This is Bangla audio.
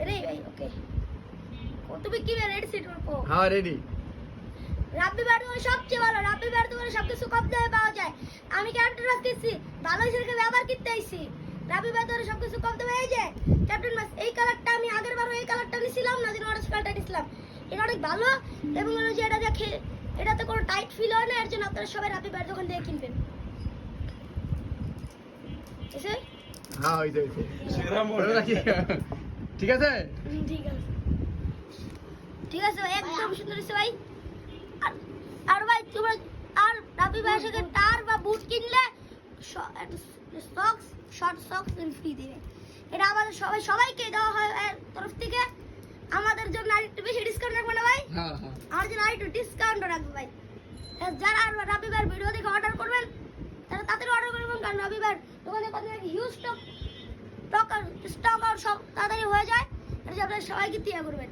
রেডি ভাই ওকে তুমি কি রেডি সেট করো? হ্যাঁ রেডি। রাব্বি ব্যাট তোমার সবচেয়ে ভালো, রাব্বি ব্যাট তোমার সবকিছু কম দামে পাওয়া যায়। আমি ক্যাপ্টেন মাস কিনছি, ভালো হিসেবে ব্যবহার করতে আইছি। রাব্বি ব্যাট তোমার সবকিছু কম দামে এই যে ক্যাপ্টেন মাস এই কালারটা আমি আগের বারও এই কালারটা নিছিলাম না, যেন অরেঞ্জ কালারটা নিছিলাম। এটা অনেক ভালো এবং হলো যে এটা দেখে এটাতে কোনো টাইট ফিল হয় না, এর জন্য আপনারা সবাই রাব্বি ব্যাট দোকান থেকে কিনবেন। এসে হ্যাঁ হইছে ঠিক আছে ঠিক আছে ঠিক আছে ভাই, একদম সুন্দর হয়েছে ভাই। আর ভাই তোমরা আর রাব্বি ভাইয়ের সাথে টার বা বুট কিনলে সক্স শর্ট সক্স ফ্রি দিবে। এটা আমাদের সবাইকে দেওয়া হয় এর তরফ থেকে। আমাদের জন্য আরেকটু বেশি ডিসকাউন্ট রাখবে না ভাই? হ্যাঁ হ্যাঁ আমার জন্য আরেকটু ডিসকাউন্ট রাখবে ভাই। যারা আর রাব্বি ভাইয়ের ভিডিও দেখে অর্ডার করবেন তারা তাড়াতাড়ি অর্ডার করবেন, কারণ রাব্বি ভাইয়ের দোকানে কত হিউজ স্টক আর সব তাড়াতাড়ি হয়ে যায়। এটা আপনারা সবাইকে দিয়ে করবেন।